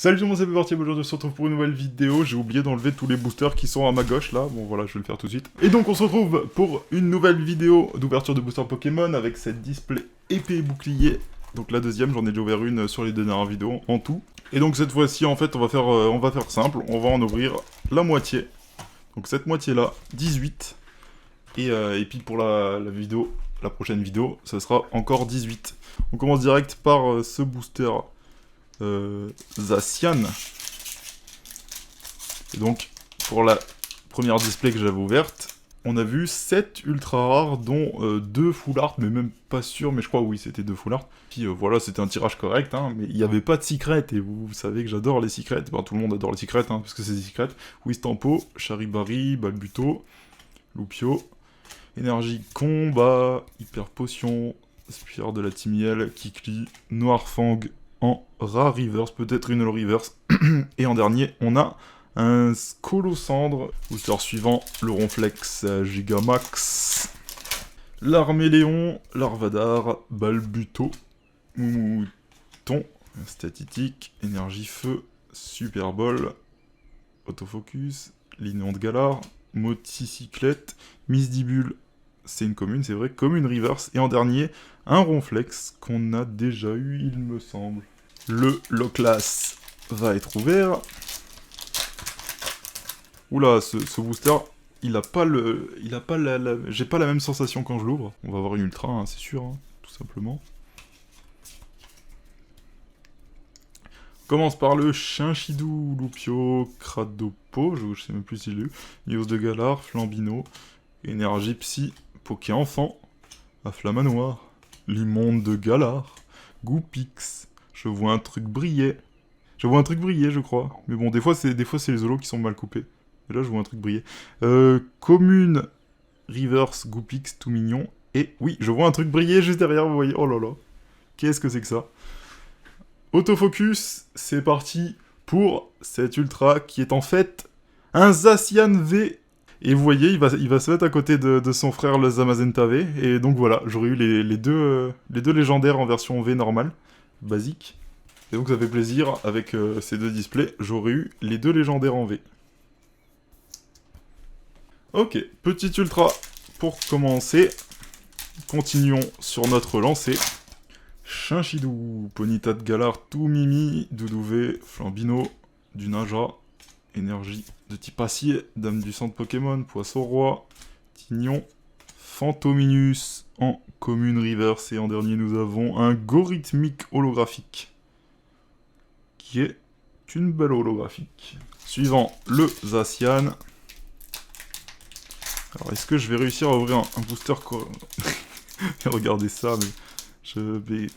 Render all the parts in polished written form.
Salut tout le monde, c'est parti. Aujourd'hui on se retrouve pour une nouvelle vidéo. J'ai oublié d'enlever tous les boosters qui sont à ma gauche là, bon voilà, je vais le faire tout de suite. Et donc on se retrouve pour une nouvelle vidéo d'ouverture de booster Pokémon avec cette display épée et bouclier. Donc la deuxième, j'en ai déjà ouvert une sur les deux dernières vidéos en tout. Et donc cette fois-ci en fait on va faire simple, on va en ouvrir la moitié. Donc cette moitié là, 18. Et puis pour la vidéo, la prochaine vidéo, ça sera encore 18. On commence direct par ce booster Zacian. Et donc, pour la première display que j'avais ouverte, on a vu 7 ultra rares, dont 2 full art, mais même pas sûr, mais je crois oui, c'était 2 full art. Puis voilà, c'était un tirage correct, hein, mais il n'y avait pas de secret, et vous savez que j'adore les secrets. Ben, tout le monde adore les secrets, hein, parce que c'est des secrets. Wistampo, Charibari, Balbuto, Lupio, Énergie Combat, Hyper Potion, Spire de la Timiel, Kikli, Noirfang en rare reverse, peut-être une reverse. Et en dernier, on a un Scolocendre. Booster suivant, le Ronflex Gigamax, l'Arméléon, Larvadar, Balbuto, Mouton, Statitique, Énergie Feu, Super Ball, Autofocus, Lignon de Galar, Moticyclette, Misdibule, c'est une commune, c'est vrai, commune reverse, et en dernier, un Ronflex qu'on a déjà eu, il me semble. Le Loclas va être ouvert. Oula, ce booster, il a pas le... J'ai pas la même sensation quand je l'ouvre. On va avoir une ultra, hein, c'est sûr, hein, tout simplement. On commence par le Chinchidou, Lupio, Cradopo, je sais même plus s'il est eu, Nios de Galar, Flambino, Énergie Psy, Poké Enfant, Afflamanoir, Limonde de Galar, Goupix, je vois un truc briller. Je vois un truc briller, je crois. Mais bon, des fois c'est les holos qui sont mal coupés. Et là, je vois un truc briller. Commune, Reverse, Goupix, tout mignon. Et oui, je vois un truc briller juste derrière, vous voyez. Oh là là. Qu'est-ce que c'est que ça? Autofocus, c'est parti pour cette ultra qui est en fait un Zacian V. Et vous voyez, il va se mettre à côté de son frère le Zamazenta V. Et donc voilà, j'aurais eu les deux légendaires en version V normale, basique. Et donc ça fait plaisir, avec ces deux displays, j'aurais eu les deux légendaires en V. Ok, petite ultra pour commencer. Continuons sur notre lancée. Chinchidou, Ponyta de Galar, tout Mimi, Doudouvé, Flambino, du Naja, Énergie de type acier, Dame du centre Pokémon, Poisson Roi, Tignon, Fantominus en commune reverse. Et en dernier, nous avons un Gorithmique holographique, qui est une belle holographique. Suivant, le Zacian. Alors, est-ce que je vais réussir à ouvrir un booster regardez ça, mais je vais...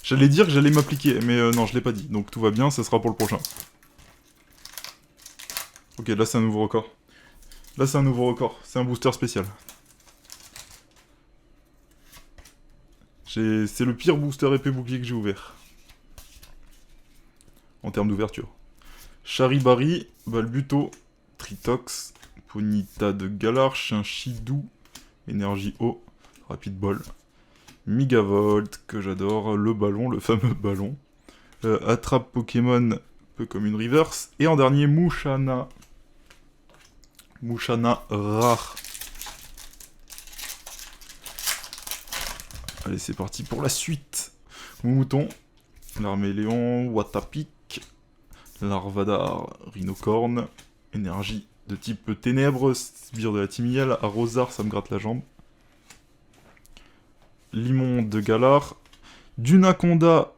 J'allais dire que j'allais m'appliquer, mais non, je l'ai pas dit. Donc tout va bien, ça sera pour le prochain. Ok, là c'est un nouveau record. Là c'est un nouveau record, c'est un booster spécial. C'est le pire booster épée bouclier que j'ai ouvert. En termes d'ouverture. Charibari, Balbuto, Tritox, Ponyta de Galar, Chinchidou, Énergie Eau, Rapid Ball, Migavolt, que j'adore, le ballon, le fameux ballon, Attrape Pokémon, peu comme une reverse, et en dernier, Mouchana. Mouchana rare. Allez, c'est parti pour la suite. Mouton, l'Arméléon, Watapik, Larvadar, Rhinocorne, Énergie de type ténèbres, Sbire de la Timiel, Arrosar, ça me gratte la jambe. Limon de Galar, Dunaconda,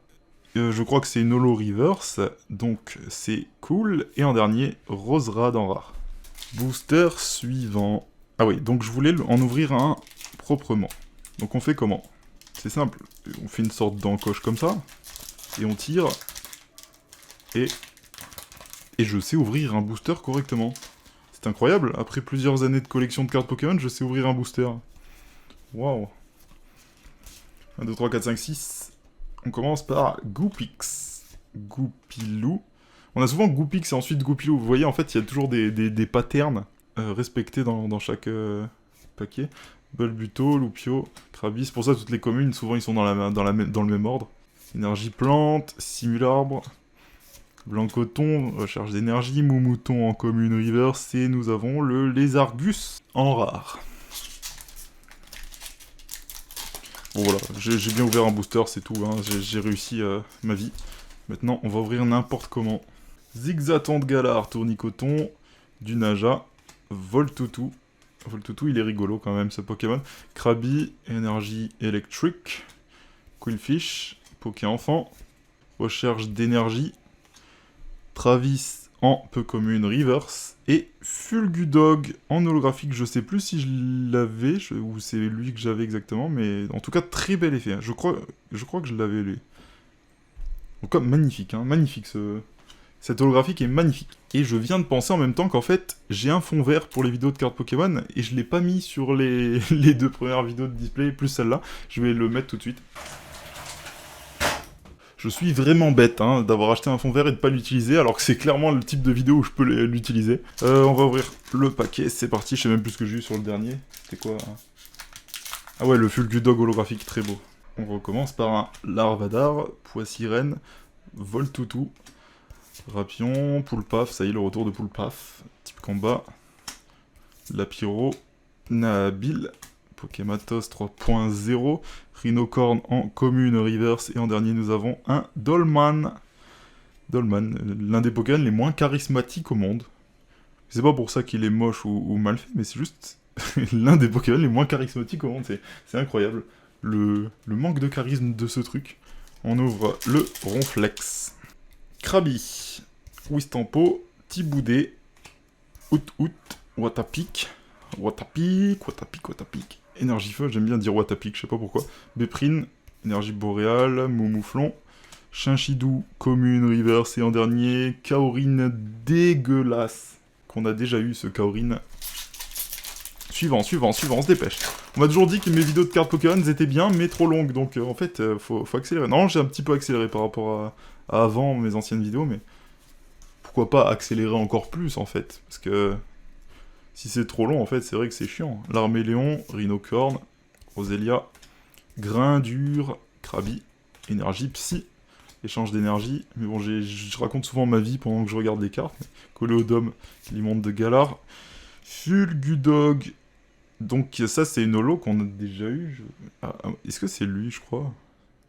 je crois que c'est une holo reverse, donc c'est cool. Et en dernier, Roserad en rare. Booster suivant. Ah oui, donc je voulais en ouvrir un proprement. Donc on fait comment? C'est simple, on fait une sorte d'encoche comme ça, et on tire, et je sais ouvrir un booster correctement. C'est incroyable, après plusieurs années de collection de cartes Pokémon, je sais ouvrir un booster. Waouh. 1, 2, 3, 4, 5, 6. On commence par Goupix. Goupilou. On a souvent Goupix et ensuite Goupilou. Vous voyez, en fait, il y a toujours des patterns respectés dans chaque paquet. Bulbuto, Lupio, Krabis. Pour ça, toutes les communes, souvent, ils sont dans le même ordre. Énergie plante, Simularbre, Blancoton, recharge d'énergie, Moumouton en commune reverse, et nous avons le Lézargus en rare. Bon voilà, j'ai bien ouvert un booster, c'est tout, hein. J'ai réussi ma vie. Maintenant, on va ouvrir n'importe comment. Zigzaton de Galar, Tournicoton, du Naja, Voltoutou. Voltoutou, il est rigolo quand même, ce Pokémon. Krabi, énergie électrique. Quillfish, Poké Enfant. Recherche d'énergie. Travis en peu commune reverse. Et Fulgudog en holographique. Je sais plus si je l'avais, ou c'est lui que j'avais exactement, mais en tout cas, très bel effet. Je crois que je l'avais lui. Donc, magnifique, hein, magnifique cette holographique est magnifique. Et je viens de penser en même temps qu'en fait, j'ai un fond vert pour les vidéos de cartes Pokémon, et je l'ai pas mis sur les 2 premières vidéos de display, plus celle-là. Je vais le mettre tout de suite. Je suis vraiment bête hein, d'avoir acheté un fond vert et de pas l'utiliser, alors que c'est clairement le type de vidéo où je peux l'utiliser. On va ouvrir le paquet, c'est parti, je sais même plus ce que j'ai eu sur le dernier. C'était quoi hein. Ah ouais, le Fulgudog holographique, très beau. On recommence par un Larvadar, Poissirène, Voltoutou, Rapion, Poulpaf, ça y est, le retour de Poulpaf, type combat, Lapiro, Nabil, Pokématos 3.0, Rhinocorn en commune reverse, et en dernier nous avons un Dolman. Dolman, l'un des Pokémon les moins charismatiques au monde. C'est pas pour ça qu'il est moche ou mal fait, mais c'est juste l'un des Pokémon les moins charismatiques au monde, c'est incroyable. Le manque de charisme de ce truc. On ouvre le Ronflex. Krabi, Wistampo, Tiboudé, Out, Watapic, Énergie Feu, j'aime bien dire Watapic, je sais pas pourquoi. Béprine, Énergie Boréale, Moumouflon, Chinchidou, Commune, Reverse, et en dernier, Kaorine dégueulasse. Qu'on a déjà eu ce Kaorine. Suivant, on se dépêche. On m'a toujours dit que mes vidéos de cartes Pokémon étaient bien, mais trop longues, donc en fait, faut accélérer. Non, j'ai un petit peu accéléré par rapport à avant mes anciennes vidéos, mais pourquoi pas accélérer encore plus, en fait, parce que si c'est trop long, en fait, c'est vrai que c'est chiant. L'Arméléon, Rhinocorn, Roselia, Grindure, Krabi, Énergie, Psy, échange d'énergie. Mais bon, je raconte souvent ma vie pendant que je regarde les cartes. Coléodome, Limonde de Galar, Fulgudog. Donc ça, c'est une holo qu'on a déjà eu. Est-ce que c'est lui, je crois?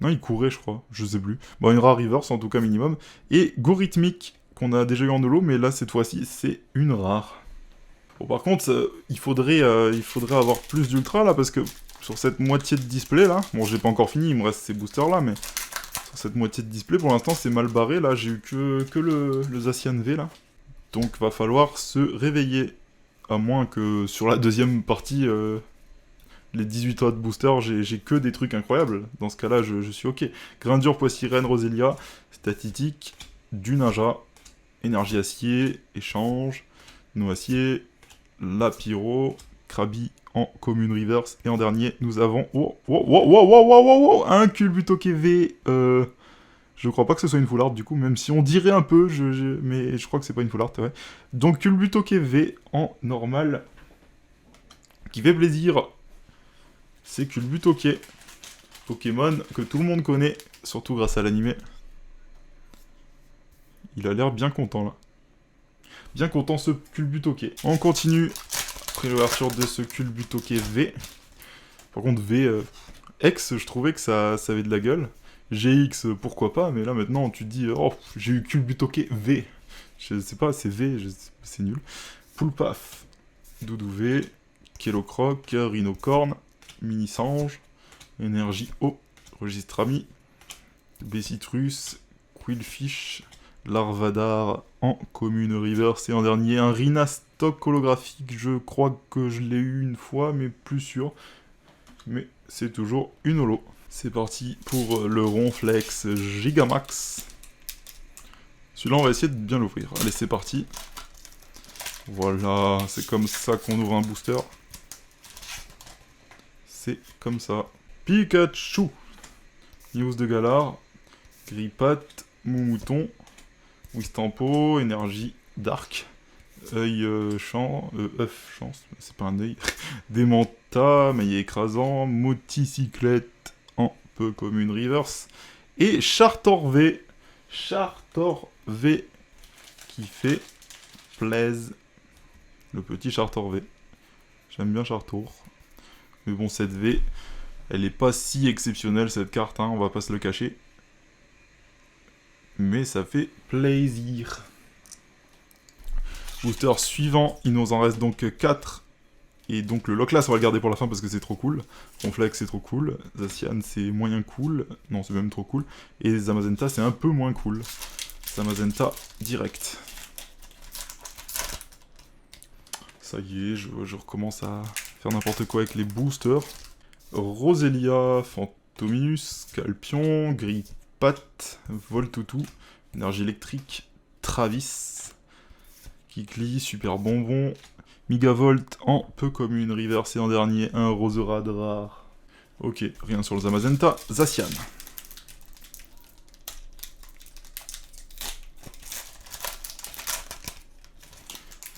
Non, il courait, je crois. Je sais plus. Bon, une rare reverse, en tout cas minimum. Et Gorithmic, qu'on a déjà eu en holo, mais là, cette fois-ci, c'est une rare. Bon, par contre, il faudrait avoir plus d'ultra, là, parce que sur cette moitié de display, là... Bon, j'ai pas encore fini, il me reste ces boosters-là, mais... Sur cette moitié de display, pour l'instant, c'est mal barré, là. J'ai eu que le Zacian V, là. Donc, va falloir se réveiller. À moins que sur la deuxième partie, les 18 autres boosters, j'ai que des trucs incroyables. Dans ce cas-là, je suis ok. Grindure, Poissirène, Roselia, Statitique, du Naja, Énergie Acier, Échange, Noacier, Lapiro, Krabi en commune reverse. Et en dernier, nous avons... un Culbutoke V. Je crois pas que ce soit une full art du coup, même si on dirait un peu, mais je crois que c'est pas une full art, ouais. Donc Culbutoke V en normal, qui fait plaisir. C'est Culbutoke, Pokémon que tout le monde connaît, surtout grâce à l'anime. Il a l'air bien content là. Bien content ce Culbutoke. On continue après l'ouverture de ce Culbutoke V. Par contre V, X, je trouvais que ça avait de la gueule. GX, pourquoi pas, mais là maintenant tu te dis, oh, j'ai eu Culbutoke V. Je sais pas, c'est V, c'est nul. Poulpaf, Doudou V, Kellocroc, Rhinocorn, Mini-Sange, Énergie O, Registre Ami, Bessitrus, Quillfish, Larvadar en commune reverse, et en dernier un Rhinastock holographique. Je crois que je l'ai eu une fois, mais plus sûr. Mais c'est toujours une holo. C'est parti pour le Ronflex Gigamax. Celui-là, on va essayer de bien l'ouvrir. Allez, c'est parti. Voilà, c'est comme ça qu'on ouvre un booster. C'est comme ça. Pikachu. News de Galar. Grippat. Moumouton. Wistampo. Énergie Dark. Œil œuf chance. C'est pas un œil. Démenta. Maillet écrasant. Moticyclette. En peu commune reverse. Et Chartor V. V qui fait plaise. Le petit Chartor V. J'aime bien Chartor. Mais bon, cette V, elle est pas si exceptionnelle cette carte, hein, on va pas se le cacher. Mais ça fait plaisir. Booster suivant, il nous en reste donc 4. Et donc le Loclas, on va le garder pour la fin parce que c'est trop cool. Ronflex, c'est trop cool. Zacian, c'est moyen cool. Non, c'est même trop cool. Et Zamazenta, c'est un peu moins cool. Zamazenta, direct. Ça y est, je recommence à faire n'importe quoi avec les boosters. Roselia, Fantominus, Scalpion, Grippat, Voltoutou, Énergie électrique, Travis, Kikli, Super Bonbon, Migavolt en peu commune, reversé en dernier, un Roserade rare. Ok, rien sur le Zamazenta, Zacian.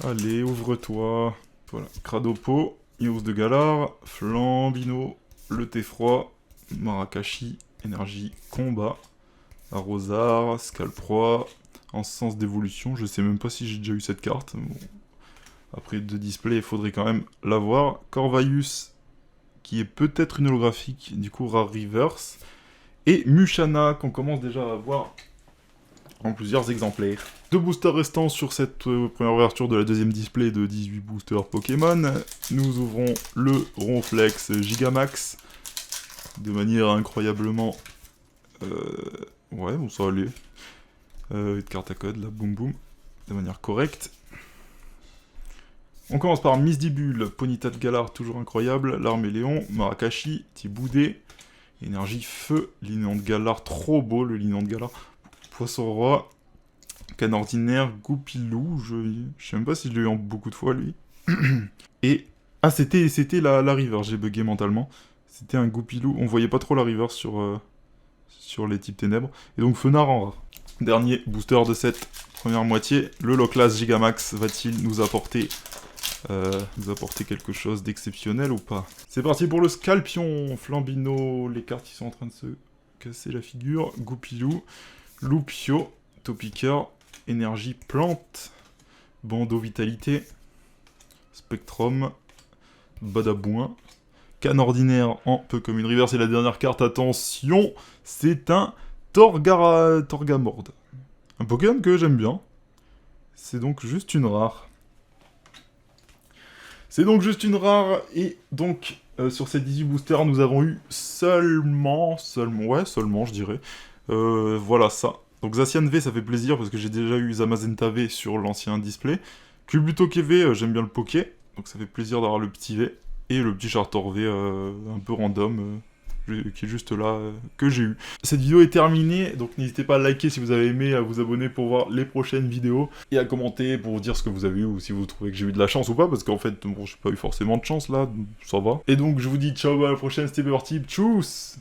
Allez, ouvre-toi. Voilà, Cradopo, Ios de Galar, Flambino, le Thé-Froid, Marakashi, Énergie Combat, Arrosar, Scalproie, en sens d'évolution, je sais même pas si j'ai déjà eu cette carte. Bon. Après 2 displays, il faudrait quand même l'avoir. Corvaius, qui est peut-être une holographique, du coup rare reverse. Et Mushana, qu'on commence déjà à avoir en plusieurs exemplaires. 2 boosters restants sur cette première ouverture de la deuxième display de 18 boosters Pokémon. Nous ouvrons le Ronflex Gigamax de manière incroyablement... ouais, bon ça allait. Une carte à code, là, boum boum, de manière correcte. On commence par Misdibule, Ponyta de Galar, toujours incroyable, Larméléon, Marakashi, Tiboudé, Énergie Feu, Linéon de Galar, trop beau le Linéon de Galar, Poisson Roi, Canne Ordinaire, Goupilou, je sais même pas si je l'ai eu en beaucoup de fois lui. Et, ah c'était la river, j'ai bugué mentalement, c'était un Goupilou, on voyait pas trop la river sur les types ténèbres, et donc Fenard en rare. Dernier booster de cette première moitié, le Loclas Gigamax va-t-il nous apporter quelque chose d'exceptionnel ou pas? C'est parti pour le Scalpion, Flambino, les cartes qui sont en train de se casser la figure, Goupilou, Loupio, Topiqueur, Énergie Plante, Bandeau Vitalité, Spectrum, Badabouin, Canne Ordinaire en peu comme une river, c'est la dernière carte, attention, c'est un Torgamord. Un Pokémon que j'aime bien. C'est donc juste une rare. C'est donc juste une rare, et donc sur ces 18 boosters, nous avons eu seulement, je dirais, voilà ça. Donc Zacian V, ça fait plaisir, parce que j'ai déjà eu Zamazenta V sur l'ancien display. Kubutoke V, j'aime bien le Poké, donc ça fait plaisir d'avoir le petit V. Et le petit Chartor V, un peu random, qui est juste là, que j'ai eu. Cette vidéo est terminée, donc n'hésitez pas à liker si vous avez aimé, à vous abonner pour voir les prochaines vidéos, et à commenter pour vous dire ce que vous avez eu, ou si vous trouvez que j'ai eu de la chance ou pas, parce qu'en fait, bon, j'ai pas eu forcément de chance là, ça va. Et donc je vous dis ciao, à la prochaine, c'était Bevertip, tchuss!